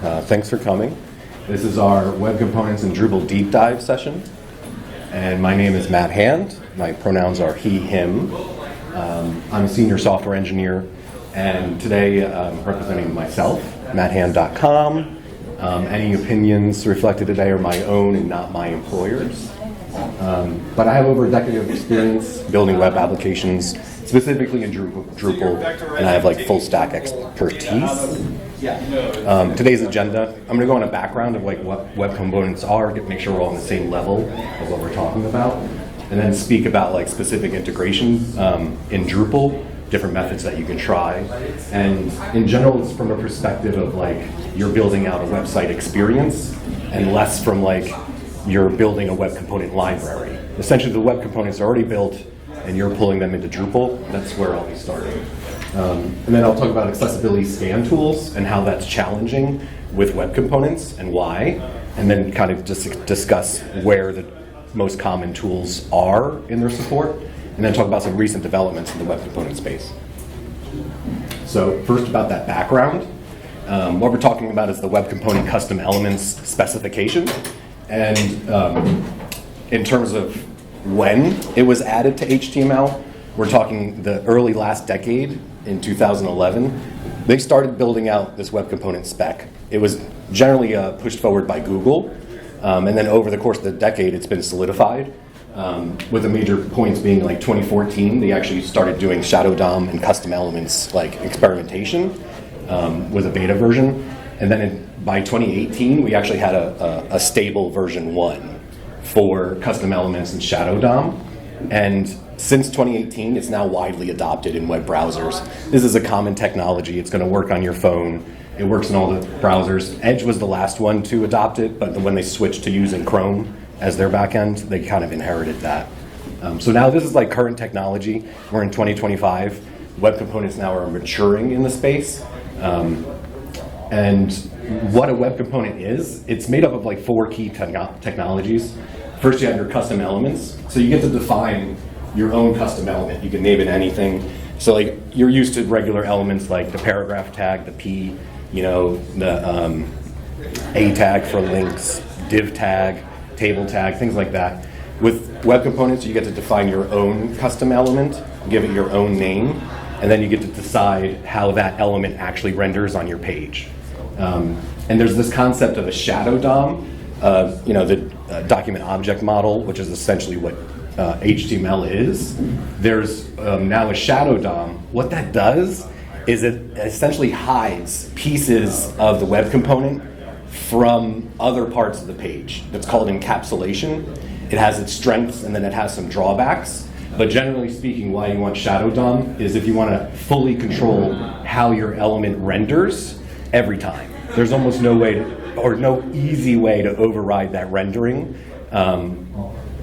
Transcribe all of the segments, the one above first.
Thanks for coming. This is our Web Components and Drupal Deep Dive session. And my name is Matt Hand. My pronouns are he, him. I'm a senior software engineer. And today I'm representing myself, matthand.com. Any opinions reflected today are my own and not my employer's. But I have over a decade of experience building web applications, specifically in Drupal, and I have like full stack expertise. Today's agenda, I'm going to go on a background of like what web components are, make sure we're all on the same level of what we're talking about, and then speak about like specific integration in Drupal, different methods that you can try. And in general, it's from a perspective of like you're building out a website experience and less from like you're building a web component library. Essentially, the web components are already built and you're pulling them into Drupal. That's where I'll be starting. And then I'll talk about accessibility scan tools and how that's challenging with web components and why, and then kind of just discuss where the most common tools are in their support, and then talk about some recent developments in the web component space. So first about that background, what we're talking about is the web component custom elements specification. And in terms of when it was added to HTML, we're talking the early last decade in 2011. They started building out this web component spec. It was generally pushed forward by Google. And then over the course of the decade, it's been solidified. With the major points being like 2014, they actually started doing shadow DOM and custom elements like experimentation with a beta version. And then by 2018, we actually had a stable version 1 for custom elements and shadow DOM. And since 2018, it's now widely adopted in web browsers. This is a common technology. It's going to work on your phone. It works in all the browsers. Edge was the last one to adopt it, but when they switched to using Chrome as their backend, they kind of inherited that. So now this is like current technology. We're in 2025. Web components now are maturing in the space. And what a web component is, it's made up of like 4 key technologies. First, you have your custom elements. So you get to define your own custom element. You can name it anything. So like you're used to regular elements like the paragraph tag, the P, the A tag for links, div tag, table tag, things like that. With web components, you get to define your own custom element, give it your own name, and then you get to decide how that element actually renders on your page. And there's this concept of a shadow DOM, the document object model, which is essentially what HTML is. There's now a shadow DOM. What that does is it essentially hides pieces of the web component from other parts of the page. That's called encapsulation. It has its strengths and then it has some drawbacks. But generally speaking, why you want shadow DOM is if you want to fully control how your element renders every time. There's almost no way or no easy way to override that rendering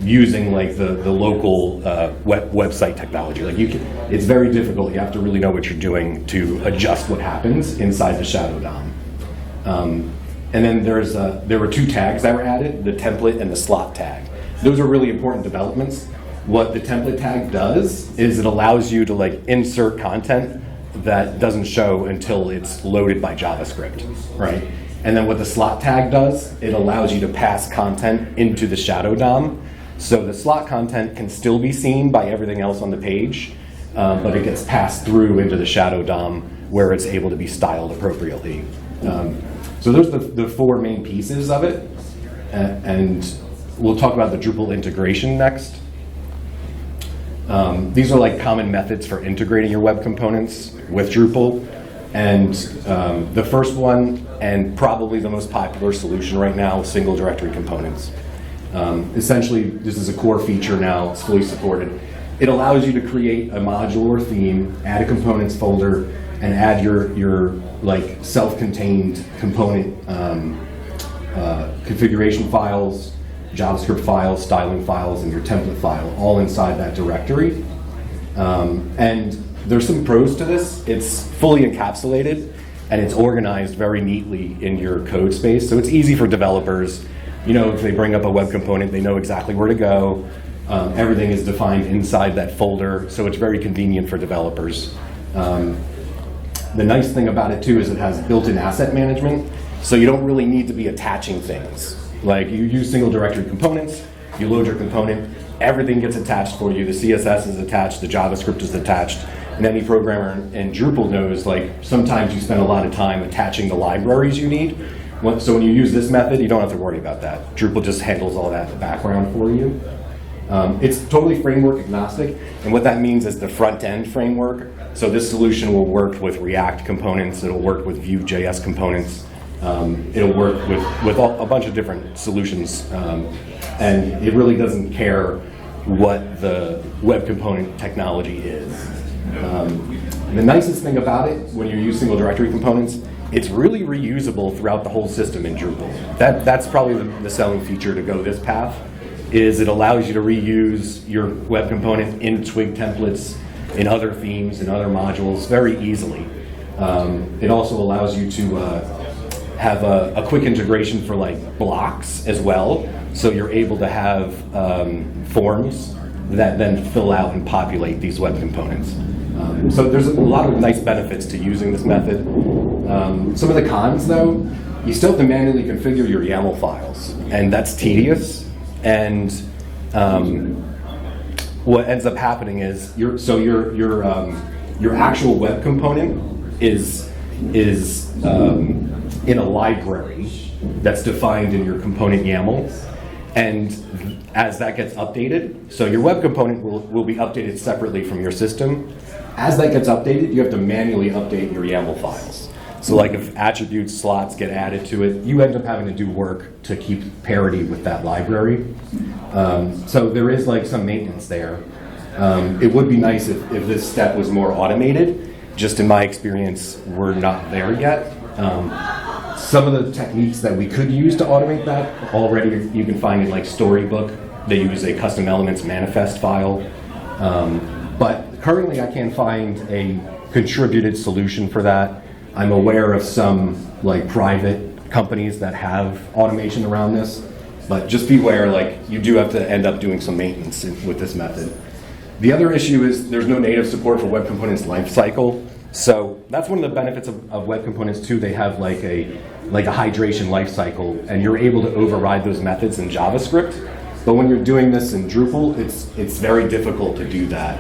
using like the local website technology. Like it's very difficult. You have to really know what you're doing to adjust what happens inside the shadow DOM. And then there were 2 tags that were added, the template and the slot tag. Those are really important developments. What the template tag does is it allows you to like insert content that doesn't show until it's loaded by JavaScript, right? And then what the slot tag does, it allows you to pass content into the shadow DOM. So the slot content can still be seen by everything else on the page, but it gets passed through into the shadow DOM where it's able to be styled appropriately. So those are the 4 main pieces of it. And we'll talk about the Drupal integration next. These are like common methods for integrating your web components with Drupal. And the first one, and probably the most popular solution right now, is single directory components. Essentially, this is a core feature now. It's fully supported. It allows you to create a module or theme, add a components folder, and add your like self-contained component configuration files, JavaScript files, styling files, and your template file all inside that directory. And there's some pros to this. It's fully encapsulated and it's organized very neatly in your code space. So it's easy for developers. If they bring up a web component, they know exactly where to go. Everything is defined inside that folder, so it's very convenient for developers. The nice thing about it too is it has built-in asset management. So you don't really need to be attaching things. Like you use single directory components, you load your component, everything gets attached for you. The CSS is attached, the JavaScript is attached, and any programmer in Drupal knows like sometimes you spend a lot of time attaching the libraries you need. So when you use this method, you don't have to worry about that. Drupal just handles all that in the background for you. It's totally framework agnostic, and what that means is the front end framework. So this solution will work with React components, it'll work with Vue.js components, it'll work with a bunch of different solutions, and it really doesn't care what the web component technology is. The nicest thing about it, when you use single directory components, it's really reusable throughout the whole system in Drupal. That's probably the selling feature to go this path, is it allows you to reuse your web component in Twig templates, in other themes, in other modules very easily. It also allows you to have a quick integration for like blocks as well, so you're able to have forms that then fill out and populate these web components. So there's a lot of nice benefits to using this method. Some of the cons though, you still have to manually configure your YAML files, and that's tedious. And what ends up happening is your actual web component is in a library that's defined in your component YAML, and as that gets updated, so your web component will be updated separately from your system. As that gets updated, you have to manually update your YAML files. So like if attributes, slots get added to it, you end up having to do work to keep parity with that library. So there is like some maintenance there. It would be nice if this step was more automated. Just in my experience, we're not there yet. Some of the techniques that we could use to automate that already you can find in like Storybook. They use a custom elements manifest file. But currently I can't find a contributed solution for that. I'm aware of some like private companies that have automation around this, but just beware, like you do have to end up doing some maintenance with this method. The other issue is there's no native support for web components lifecycle. So that's one of the benefits of web components too. They have like a hydration lifecycle, and you're able to override those methods in JavaScript. But when you're doing this in Drupal, it's very difficult to do that.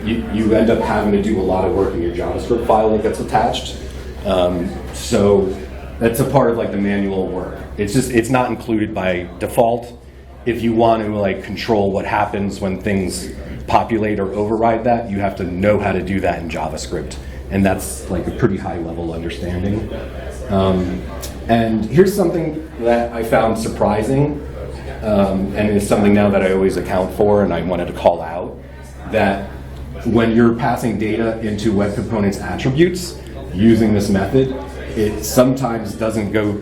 You end up having to do a lot of work in your JavaScript file that gets attached. So that's a part of like the manual work. It's not included by default. If you want to like control what happens when things populate or override that, you have to know how to do that in JavaScript. And that's like a pretty high level understanding. And here's something that I found surprising, and it's something now that I always account for and I wanted to call out, that when you're passing data into web components attributes using this method, it sometimes doesn't go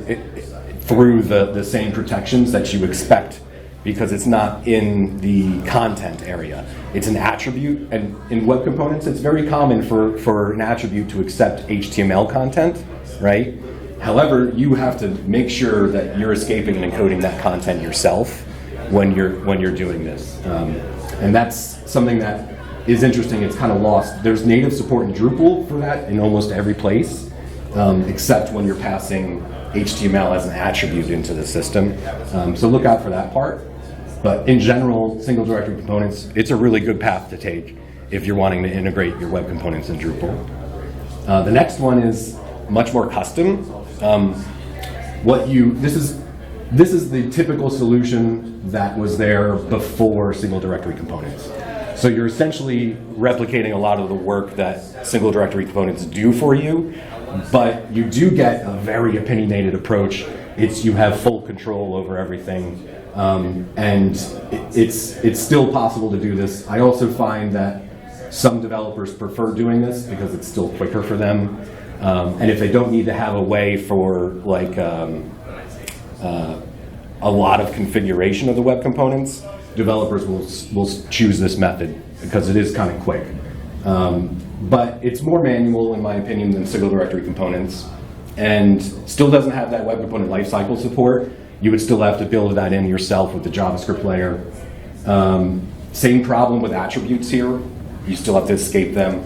through the same protections that you expect, because it's not in the content area. It's an attribute, and in web components it's very common for an attribute to accept HTML content, right? However, you have to make sure that you're escaping and encoding that content yourself when you're doing this. And that's something that is interesting. It's kind of lost. There's native support in Drupal for that in almost every place, except when you're passing HTML as an attribute into the system. So look out for that part. But in general, single directory components, it's a really good path to take if you're wanting to integrate your web components in Drupal. The next one is much more custom. This is the typical solution that was there before single directory components. So you're essentially replicating a lot of the work that single directory components do for you, but you do get a very opinionated approach. You have full control over everything, and it's still possible to do this. I also find that some developers prefer doing this because it's still quicker for them, and if they don't need to have a way for like a lot of configuration of the web components, developers will choose this method because it is kind of quick. But it's more manual, in my opinion, than single directory components, and still doesn't have that web component lifecycle support. You would still have to build that in yourself with the JavaScript layer. Same problem with attributes here. You still have to escape them.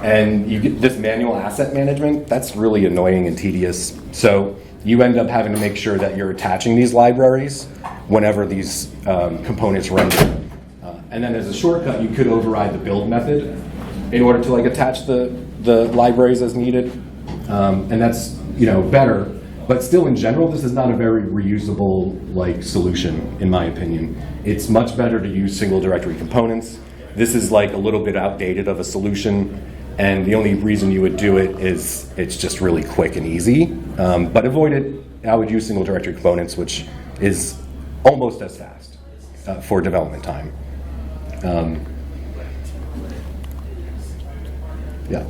And you get this manual asset management, that's really annoying and tedious. So you end up having to make sure that you're attaching these libraries whenever these components render. And then as a shortcut, you could override the build method in order to attach the libraries as needed. And that's better. But still, in general, this is not a very reusable solution, in my opinion. It's much better to use single directory components. This is a little bit outdated of a solution, and the only reason you would do it is it's just really quick and easy. But avoid it. I would use single directory components, which is almost as fast for development time. Yeah.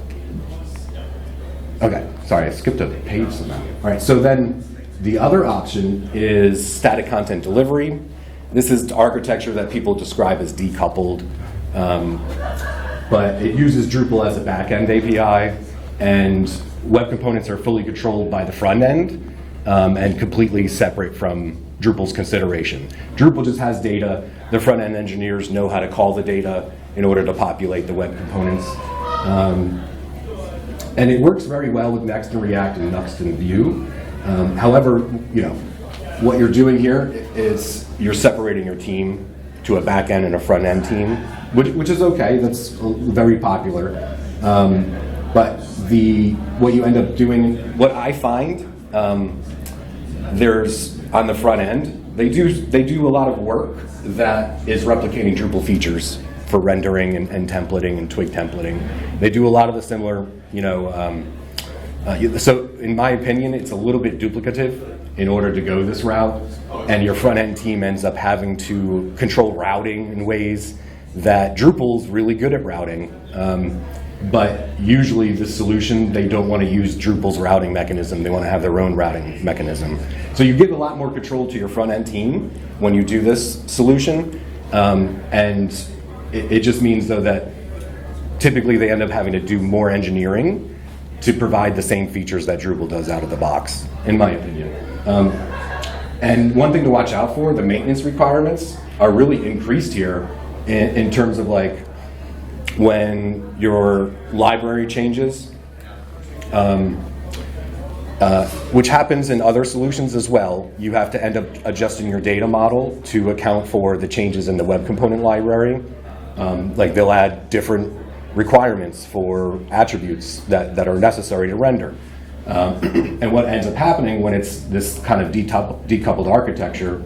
Okay, sorry, I skipped a page somehow. All right, so then the other option is static content delivery. This is the architecture that people describe as decoupled, but it uses Drupal as a back-end API, and web components are fully controlled by the front end and completely separate from Drupal's consideration. Drupal just has data. The front-end engineers know how to call the data in order to populate the web components. And it works very well with Next and React and Nuxt and Vue. However, what you're doing here is you're separating your team to a back-end and a front-end team, which is okay. That's very popular. But what you end up doing, what I find, there's on the front end, they do a lot of work that is replicating Drupal features for rendering and templating and twig templating. They do a lot of the similar, so in my opinion, it's a little bit duplicative in order to go this route, and your front-end team ends up having to control routing in ways that Drupal's really good at routing. But usually the solution, they don't want to use Drupal's routing mechanism. They want to have their own routing mechanism. So you give a lot more control to your front-end team when you do this solution. And it just means, though, that typically they end up having to do more engineering to provide the same features that Drupal does out of the box, in my opinion. And one thing to watch out for, the maintenance requirements are really increased here in terms of when your library changes, which happens in other solutions as well. You have to end up adjusting your data model to account for the changes in the web component library. They'll add different requirements for attributes that are necessary to render. And what ends up happening when it's this kind of decoupled architecture,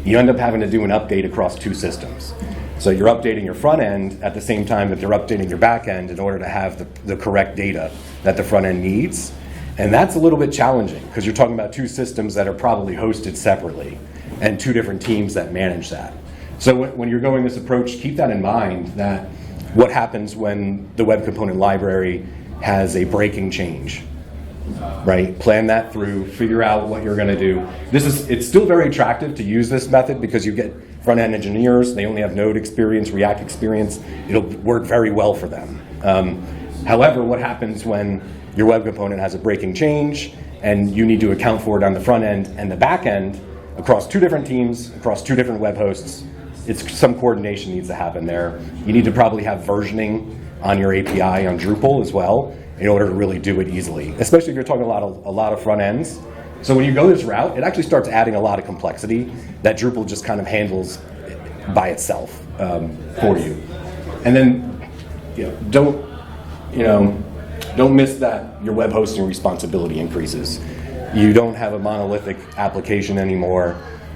you end up having to do an update across two systems. So you're updating your front end at the same time that they're updating your back end in order to have the correct data that the front end needs. And that's a little bit challenging because you're talking about two systems that are probably hosted separately and two different teams that manage that. So when you're going this approach, keep that in mind, that what happens when the web component library has a breaking change, right? Plan that through, figure out what you're gonna do. It's still very attractive to use this method because you get front-end engineers, they only have Node experience, React experience, it'll work very well for them. However, what happens when your web component has a breaking change and you need to account for it on the front end and the back end across two different teams, across two different web hosts? Some coordination needs to happen there. You need to probably have versioning on your API on Drupal as well in order to really do it easily, especially if you're talking a lot of front ends. So when you go this route, it actually starts adding a lot of complexity that Drupal just kind of handles by itself for you. And then don't miss that your web hosting responsibility increases. You don't have a monolithic application anymore.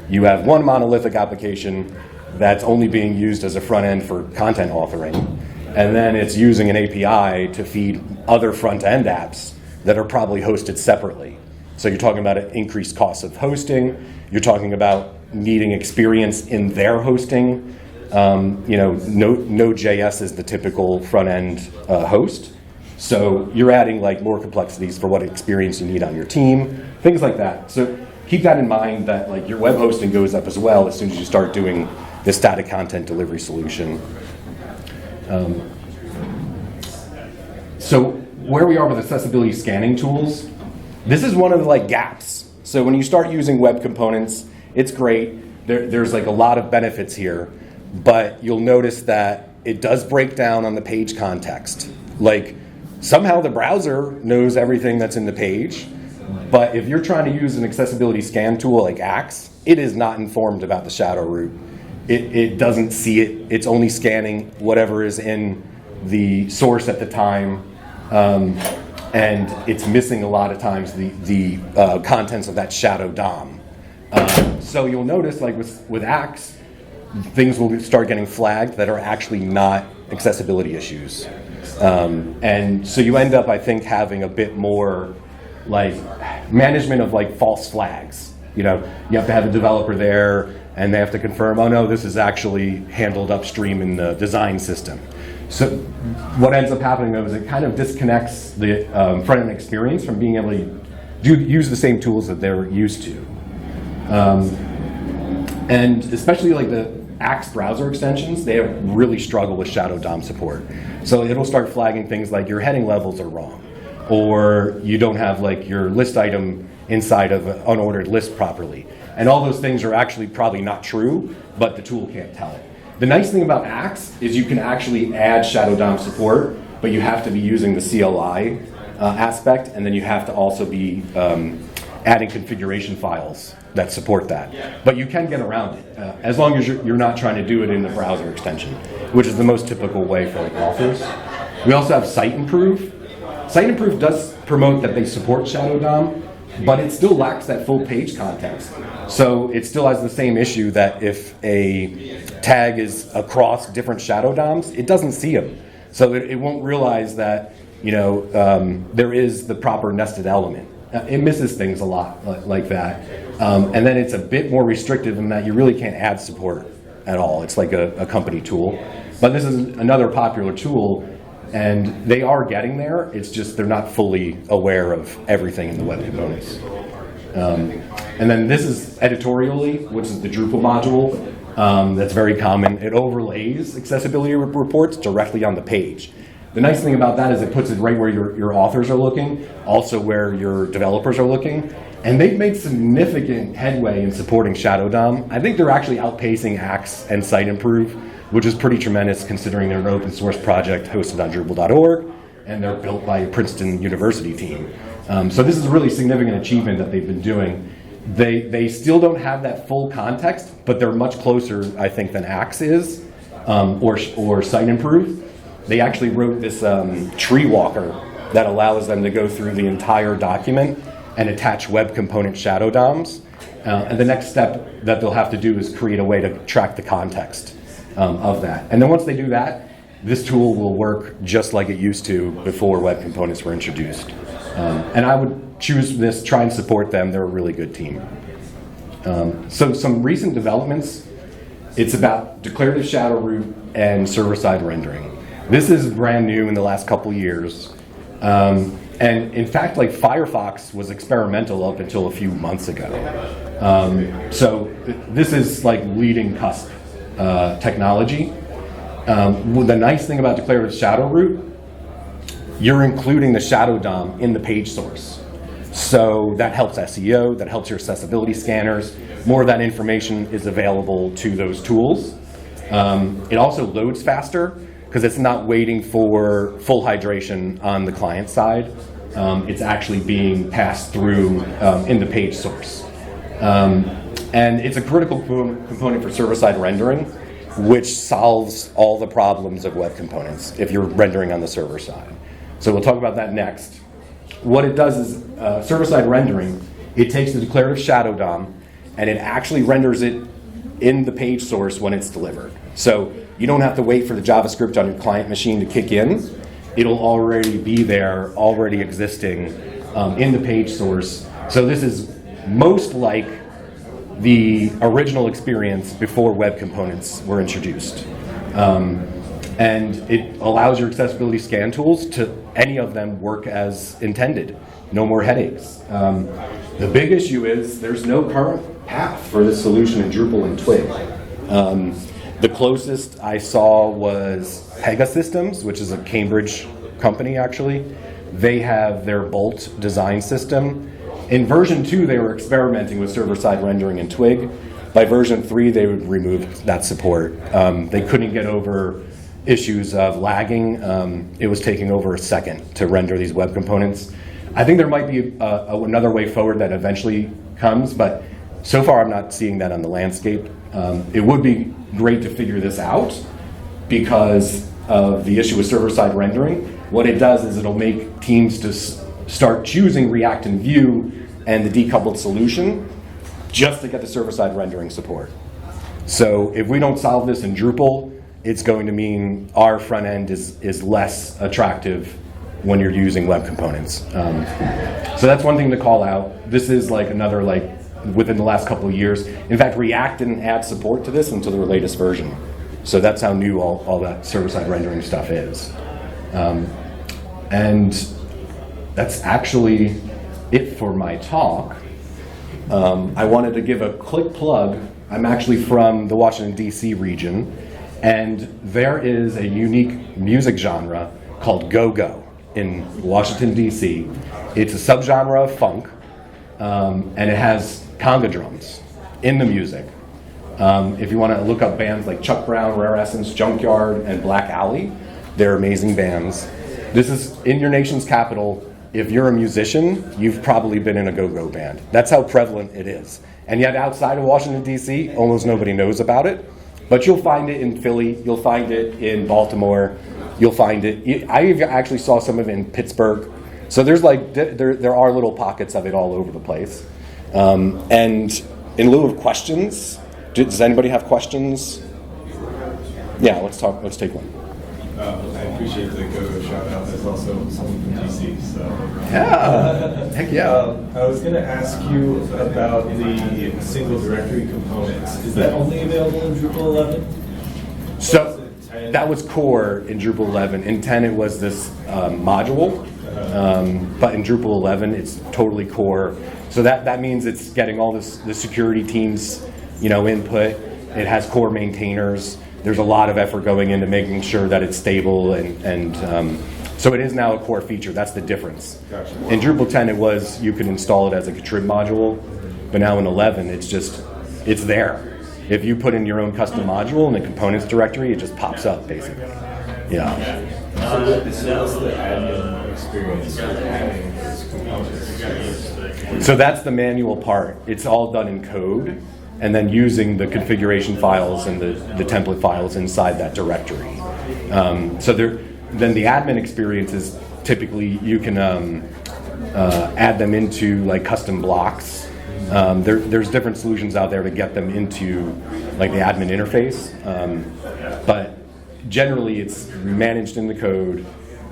You have one monolithic application that's only being used as a front end for content authoring. And then it's using an API to feed other front end apps that are probably hosted separately. So you're talking about an increased cost of hosting. You're talking about needing experience in their hosting. Node.js is the typical front end host. So you're adding more complexities for what experience you need on your team, things like that. So keep that in mind, that your web hosting goes up as well as soon as you start doing the static content delivery solution. So where we are with accessibility scanning tools, this is one of the gaps. So when you start using web components, it's great. There's a lot of benefits here, but you'll notice that it does break down on the page context. Somehow the browser knows everything that's in the page, But if you're trying to use an accessibility scan tool like Axe, it is not informed about the shadow root. It doesn't see it. It's only scanning whatever is in the source at the time, and it's missing a lot of times the contents of that shadow DOM. So you'll notice, like with Axe, things will start getting flagged that are actually not accessibility issues. And so you end up, I think, having a bit more like management of like false flags. You know, you have to have a developer there and they have to confirm, oh no, this is actually handled upstream in the design system. So what ends up happening though is it kind of disconnects the front-end experience from being able to use the same tools that they're used to. And especially like the Axe browser extensions, they really struggle with shadow DOM support. So it'll start flagging things like your heading levels are wrong, or you don't have like your list item inside of an unordered list properly. And all those things are actually probably not true, but the tool can't tell it. The nice thing about Axe is you can actually add shadow DOM support, but you have to be using the CLI aspect, and then you have to also be adding configuration files that support that. But you can get around it, as long as you're not trying to do it in the browser extension, which is the most typical way for like authors. We also have Site Improve. Site Improve does promote that they support shadow DOM, but it still lacks that full page context. So it still has the same issue that if a tag is across different shadow DOMs, it doesn't see them. So it won't realize that, you know, there is the proper nested element. It misses things a lot like that. And then it's a bit more restrictive in that you really can't add support at all. It's like a company tool. But this is another popular tool, and they are getting there. It's just they're not fully aware of everything in the web components. And then this is editorially, which is the Drupal module. That's very common. It overlays accessibility reports directly on the page. The nice thing about that is it puts it right where your authors are looking, also where your developers are looking. And they've made significant headway in supporting shadow DOM. I think they're actually outpacing Axe and Site Improve, which is pretty tremendous considering they're an open source project hosted on Drupal.org, and they're built by a Princeton University team. So this is a really significant achievement that they've been doing. They still don't have that full context, but they're much closer, I think, than Axe is, or Site Improve. They actually wrote this tree walker that allows them to go through the entire document and attach web component shadow DOMs. And the next step that they'll have to do is create a way to track the context of that. And then once they do that, this tool will work just like it used to before web components were introduced. And I would choose this, try and support them. They're a really good team. So some recent developments, it's about declarative shadow root and server-side rendering. This is brand new in the last couple years. And in fact, like Firefox was experimental up until a few months ago. So this is like leading cusp technology. The nice thing about declarative shadow root, you're including the shadow DOM in the page source. So that helps SEO, that helps your accessibility scanners. More of that information is available to those tools. It also loads faster because it's not waiting for full hydration on the client side. It's actually being passed through in the page source. And it's a critical component for server-side rendering, which solves all the problems of web components if you're rendering on the server side. So we'll talk about that next. What it does is server-side rendering, it takes the declarative shadow DOM and it actually renders it in the page source when it's delivered. So you don't have to wait for the JavaScript on your client machine to kick in. It'll already be there, already existing in the page source. So this is most like the original experience before web components were introduced. And it allows your accessibility scan tools to, any of them, work as intended. No more headaches. The big issue is there's no current path for this solution in Drupal and Twig. The closest I saw was Pegasystems, which is a Cambridge company actually. They have their Bolt design system. In version 2, they were experimenting with server-side rendering in Twig. By version 3, they would remove that support. They couldn't get over issues of lagging. It was taking over a second to render these web components. I think there might be another way forward that eventually comes, but so far I'm not seeing that on the landscape. It would be great to figure this out because of the issue with server-side rendering. What it does is it'll make teams to start choosing React and Vue and the decoupled solution just to get the server-side rendering support. So if we don't solve this in Drupal, it's going to mean our front end is less attractive when you're using web components. So that's one thing to call out. This is like another, like, within the last couple of years. In fact, React didn't add support to this until their latest version. So that's how new all that server-side rendering stuff is. And that's actually it for my talk. I wanted to give a quick plug. I'm actually from the Washington, D.C. region, and there is a unique music genre called go-go in Washington, D.C. It's a subgenre of funk, and it has conga drums in the music. If you want to look up bands like Chuck Brown, Rare Essence, Junkyard, and Black Alley, they're amazing bands. This is in your nation's capital. If you're a musician, you've probably been in a go-go band. That's how prevalent it is. And yet outside of Washington, D.C., almost nobody knows about it. But you'll find it in Philly, you'll find it in Baltimore, you'll find it, I actually saw some of it in Pittsburgh. So there's like, there are little pockets of it all over the place. And in lieu of questions, does anybody have questions? Yeah, let's take one. I appreciate the go-go shout out. There's also someone from DC, so. Yeah, heck yeah. I was going to ask you about the single directory components. Is that only available in Drupal 11? So that was core in Drupal 11. In 10 it was this module, but in Drupal 11 it's totally core. So that means it's getting all the security teams, input. It has core maintainers. There's a lot of effort going into making sure that it's stable, and so it is now a core feature. That's the difference. Gotcha. In Drupal 10, it was you could install it as a contrib module, but now in 11, it's there. If you put in your own custom module in the components directory, it just pops up basically. Yeah. So what's the admin experience with adding those components? So that's the manual part. It's all done in code, and then using the configuration files and the template files inside that directory. Then the admin experience is typically you can add them into like custom blocks. There's different solutions out there to get them into like the admin interface, but generally it's managed in the code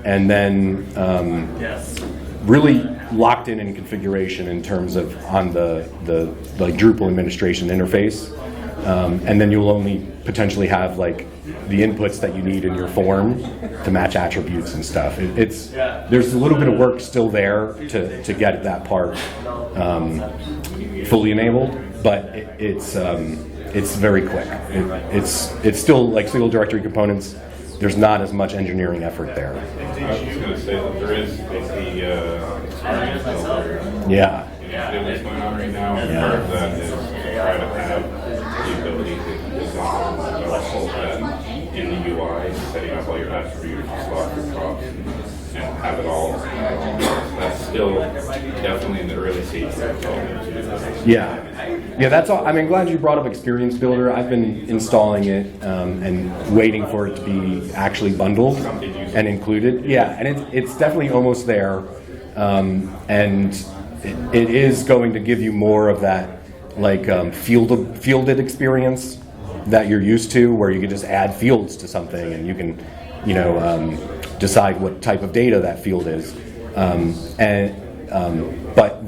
and then really locked in configuration in terms of on the like Drupal administration interface, and then you'll only potentially have like the inputs that you need in your form to match attributes and stuff. There's a little bit of work still there to get that part fully enabled, but it's very quick. It's still like single directory components. There's not as much engineering effort there. I was just going to say that there is the experience builder. Yeah. That's going on right now. Part of that is to try to have the ability to design the whole head in the UI, setting up all your attributes, slot your props, and have it all. That's still definitely in the early stages of development. Yeah, that's all. I'm glad you brought up Experience Builder. I've been installing it and waiting for it to be actually bundled and included. Yeah, and it's definitely almost there, and it is going to give you more of that like fielded experience that you're used to, where you can just add fields to something and you can, decide what type of data that field is, but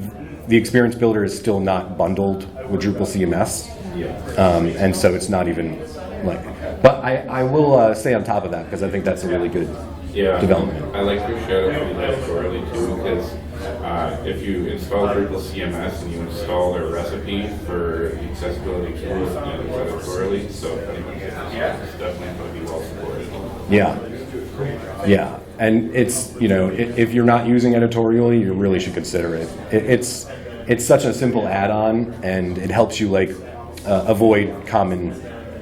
the Experience Builder is still not bundled with Drupal CMS, and so it's not even like. But I will stay on top of that because I think that's a really good development. I like your shout out for that early too, because if you install Drupal CMS and you install their recipe for the accessibility tools, it's early, so it's definitely going to be well supported. Yeah, and it's if you're not using editorially, you really should consider it. It's such a simple add-on, and it helps you like avoid common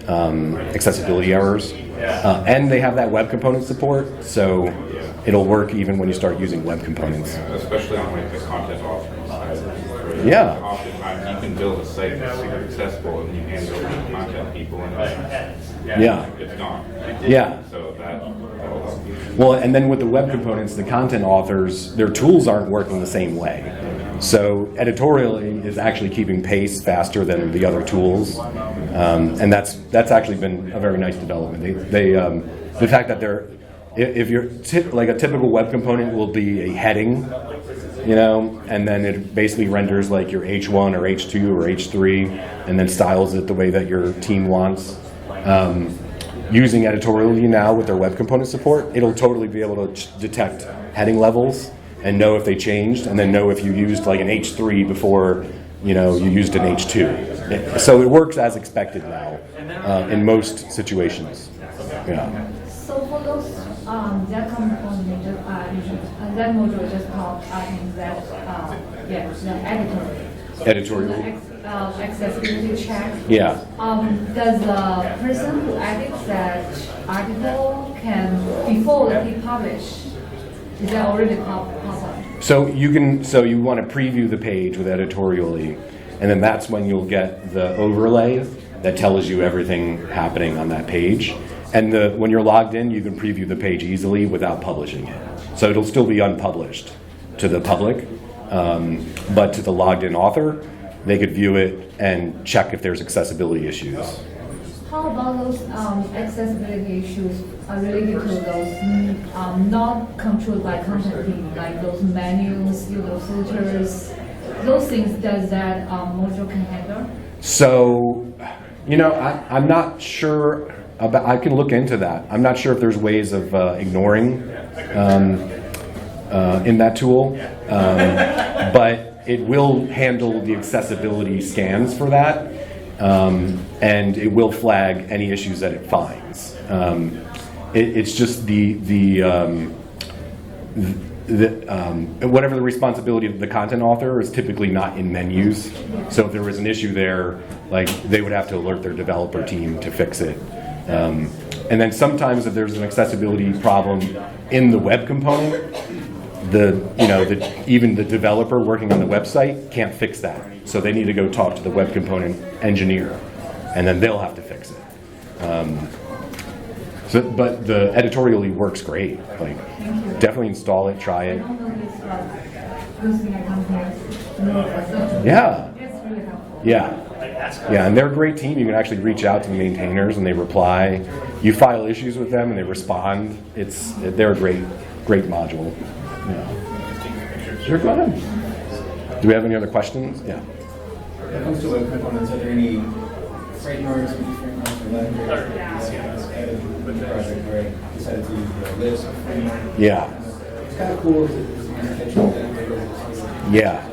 accessibility errors. And they have that web component support, so it'll work even when you start using web components. Especially on like the content authoring side. Where Yeah. Oftentimes you can build a site that's super accessible and you hand it over to content people and Yeah. it's gone. Yeah. So that'll help you. Well, and then with the web components, the content authors, their tools aren't working the same way. So editorially is actually keeping pace faster than the other tools, and that's actually been a very nice development. The fact that if you're like a typical web component will be a heading, and then it basically renders like your H1 or H2 or H3, and then styles it the way that your team wants. Using editorially now with their web component support, it'll totally be able to detect heading levels and know if they changed, and then know if you used like an H3 before you used an H2. So it works as expected now in most situations. Yeah. So for those that component, that module just called the editorial. Editorial. Accessibility check. Yeah. Does the person who edits that article before he publish, is that already possible? So you want to preview the page with editorially, and then that's when you'll get the overlay that tells you everything happening on that page. And when you're logged in, you can preview the page easily without publishing it. So it'll still be unpublished to the public, but to the logged in author, they could view it and check if there's accessibility issues. How about those accessibility issues related to those not controlled by content team, like those menus, filters, those things? Does that module can handle? So, I'm not sure about. I can look into that. I'm not sure if there's ways of ignoring in that tool, but it will handle the accessibility scans for that. And it will flag any issues that it finds. It's just whatever the responsibility of the content author is typically not in menus. So if there was an issue there, like they would have to alert their developer team to fix it. And then sometimes if there's an accessibility problem in the web component, even the developer working on the website can't fix that. So they need to go talk to the web component engineer, and then they'll have to fix it. But the editorially works great. Like, definitely install it, try it. Yeah. Yeah, and they're a great team. You can actually reach out to the maintainers, and they reply. You file issues with them, and they respond. They're a great module. Yeah. Sure, go ahead. Do we have any other questions? Yeah. When it comes to web components, are there any frameworks or libraries with the project where I decided to use the list framework? Yeah. It's kind of cool. Yeah.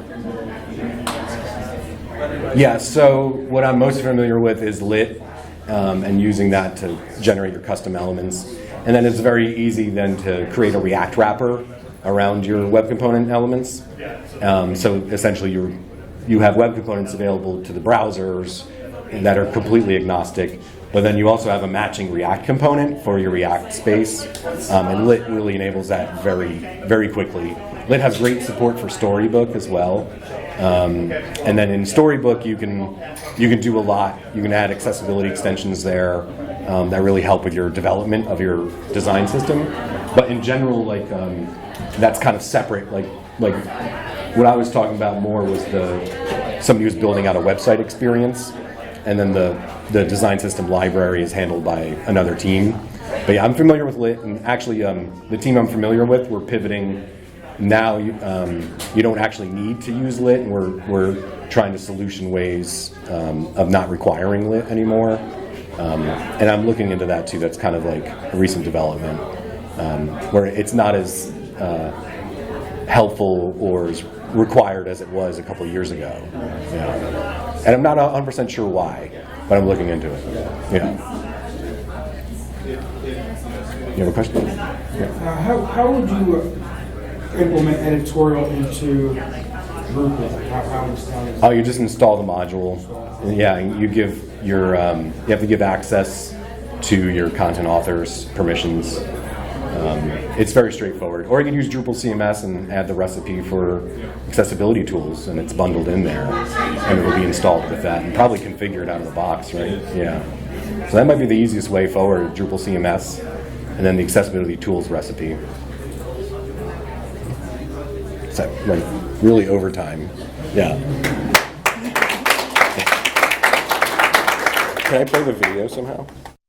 Yeah, so what I'm most familiar with is lit and using that to generate your custom elements. And then it's very easy then to create a React wrapper around your web component elements. So essentially you have web components available to the browsers that are completely agnostic, but then you also have a matching React component for your React space. And lit really enables that very, very quickly. Lit has great support for Storybook as well. And then in Storybook, you can do a lot. You can add accessibility extensions there that really help with your development of your design system. But in general, that's kind of separate. Like what I was talking about more was somebody who's building out a website experience, and then the design system library is handled by another team. But yeah, I'm familiar with lit, and actually the team I'm familiar with, we're pivoting. Now you don't actually need to use lit, and we're trying to solution ways of not requiring lit anymore. And I'm looking into that too. That's kind of like a recent development where it's not as helpful or as required as it was a couple years ago. Yeah. And I'm not 100% sure why, but I'm looking into it. Yeah. You have a question? Yeah. How would you implement editorial into Drupal? How does Oh, you just install the module. Yeah, you give your you have to give access to your content authors permissions. It's very straightforward. Or you can use Drupal CMS and add the recipe for accessibility tools, and it's bundled in there, and it will be installed with that, and probably configured out of the box, right? Yeah. So that might be the easiest way forward: Drupal CMS, and then the accessibility tools recipe. So like really overtime. Yeah. Can I play the video somehow?